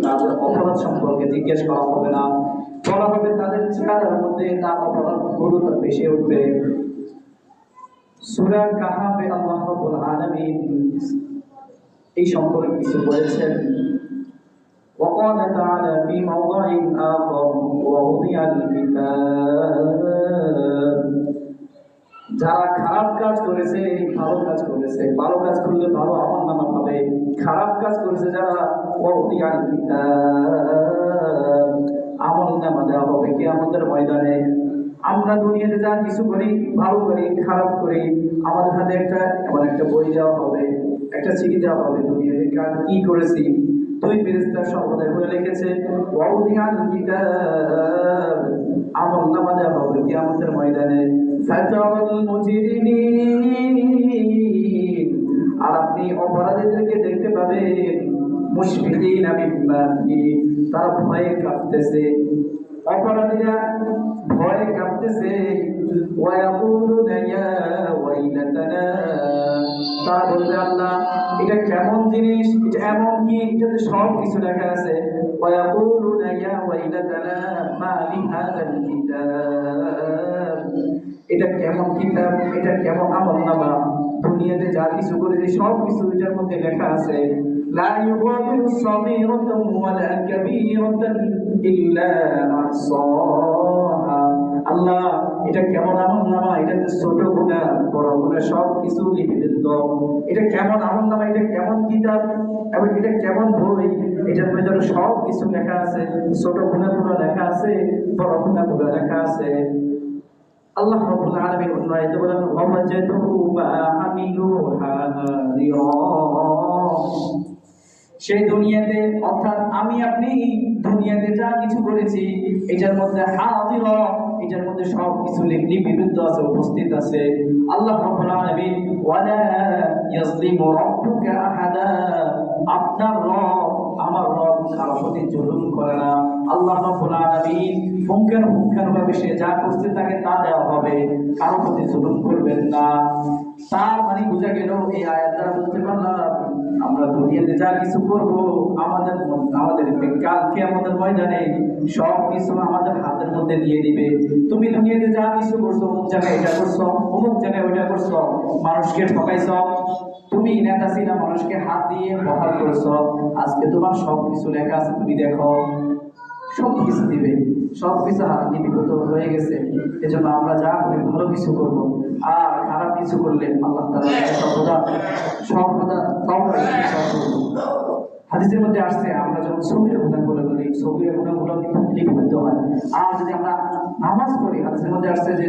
তাদের অপরাধ সম্পর্কে জিজ্ঞেস করা হবে না, বলা হবে তাদের চেহারার মধ্যে তার অপরাধগুলো ভেসে উঠবে। সূরা কাহাফে আল্লাহ রাব্বুল আলামিন এই সম্পর্কে কিছু বলেছেন। وقال تعالى في موضع آخر ووضع الكتاب যারা খারাপ কাজ করেছে ভালো কাজ করেছে, ভালো কাজ করলে ভালো আমলনামা পাবে, খারাপ কাজ করেছে যারা ووضع الكتاب আমলনামা দেওয়া হবে কিয়ামতের ময়দানে। আমরা দুনিয়াতে যা কিছু করি, ভালো করি খারাপ করি, আমাদের হাতে এমন একটা বই দেওয়া হবে, একটা চিঠি দেওয়া হবে, দুনিয়াতে কাজ কি করেছি। দুই ফেরেশতা সর্বদাই বলে লিখেছে ওয়াউদিয়াল কিতাব আমলনামা দেওয়া হবে কিয়ামতের ময়দানে। ফাতাওয়াল মুজরিমিন আর আপনি অপরাধীদেরকে দেখতে পাবেন মুশফিকিনা মিম্মা ফি তারা ভয়ে কাঁপতেছে, অপরাধীরা ভয়ে কাঁপতেছে। ওয়ায়াকুলুনা ইয়া ওয়াইলাতানা তারা বলবে আল্লাহ এটা কেমন জিনিস, এটা এমন কি, এটাতে সব কিছু লেখা আছে। ওয়ায়াকুলুনা ইয়া ওয়াইলাতানা মা লিহাযাল কিতাব এটা কেমন কিতাব, এটা কেমন আমলনামা, দুনিয়াতে যা কিছু করেছি সব কিছু এটার মধ্যে লেখা আছে। লা ইউগাদিরু সাগীরাতান ওয়ালা কাবীরাতান ইল্লা আহসাহা আল্লাহ এটা কেমন আমলনামা, এটাতে ছোট গুনাহ বড় গুনাহ সব কিছু লিপিবদ্ধ। এটা কেমন আমলনামা, এটা কেমন কিতাব এবং এটা কেমন বই, এটার ভিতরে সব কিছু লেখা আছে, ছোট গুনাহগুলো লেখা আছে, বড় গুনাহগুলো লেখা আছে। আল্লাহ রাব্বুল আলামিন অন্য আয়াতে বলেন ওয়াজাদু মা আমিলু হাদিরা সেই দুনিয়াতে অর্থাৎ আমি আপনি দুনিয়াতে যা কিছু করেছি এটার মধ্যে হাদিরা এটার মধ্যে সব কিছু লিপিবদ্ধ আছে, উপস্থিত আছে। আল্লাহ রাব্বুল আলামিন ওয়ালা ইয়াজলিমু রাব্বুকা আহাদা আপনার রব আমার রব কারো প্রতি জুলুম করে না। আল্লাহ রাব্বুল আলামিন পুঙ্খানুপুঙ্খভাবে সে যা করছে তাকে তা দেওয়া হবে, কারো প্রতি জুলুম করবেন না। তার মানে বোঝা গেল এই আয়াত দ্বারা বুঝতে পারলাম আমরা দুনিয়াতে যা কিছু করব আমাদেরকে কালকে আমাদের ময়দানে সব কিছু আমাদের হাতের মধ্যে দিয়ে দিবে। তুমি দুনিয়াতে যা কিছু করছো, অমুক জায়গায় এটা করছো, অমুক জায়গায় ওইটা করছো, মানুষকে ঠকাইছো, তুমি নেতা ছিলা মানুষকে হাত দিয়ে বহাল করেছো, আজকে তোমার সব কিছু লেখা আছে, তুমি দেখো সব কিছু দিবে, সব কিছু হাত লিপিবদ্ধ হয়ে গেছে। এজন্য আমরা যা করি ভালো কিছু করব, আর খারাপ কিছু করলে আল্লাহ তাআলা সর্বদা তওবা করব। হাদিসের মধ্যে আসছে আমরা যখন সগীরা গুনাহগুলো করি, সগীরা গুনাহগুলো কিন্তু লিপিবদ্ধ হয়। আর যদি আমরা নামাজ পড়ি, হাদিসের মধ্যে আসছে যে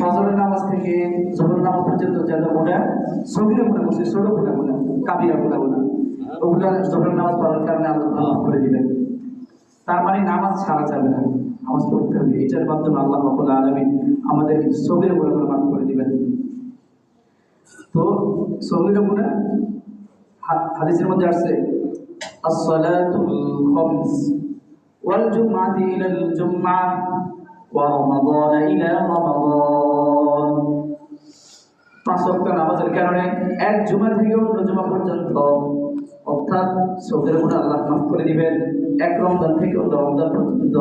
ফজরের নামাজ থেকে জোহরের নামাজ পর্যন্ত যত গুনাহ সগীরা গুনাহ করছে, ছোট গুনাহগুলো কাবিরা গুনাহগুলো ওগুলো জোহরের নামাজ পড়ার কারণে আল্লাহ মাফ করে দিবেন। তার মানে নামাজ ছাড়া যাবে না, নামাজ পড়তে হবে। এটার মাধ্যমে আল্লাহ রাব্বুল আলামিন আমাদের সগীরা গুনাহগুলো মাফ করে দিবেন। তো সগীরা গুনাহ হাদিসের মধ্যে আসছে as-salatul khams wal jum'ati ila al-jum'ah wa ramadan ila ramadan পাঁচ ওয়াক্ত নামাজের কারণে এক জুমা থেকে অন্য জুমা পর্যন্ত অর্থাৎ সগীরা গুনাহ আল্লাহ মাফ করে দিবেন। এক রমজান থেকে অন্য রমজান পর্যন্ত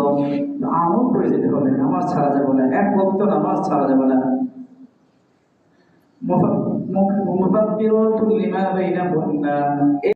আমল করে যেতে হবে, নামাজ ছাড়া যাবে না, এক ওয়াক্ত নামাজ ছাড়া যাবে না। মুফাক্কিরাতুল লিমা বাইনাহুন্না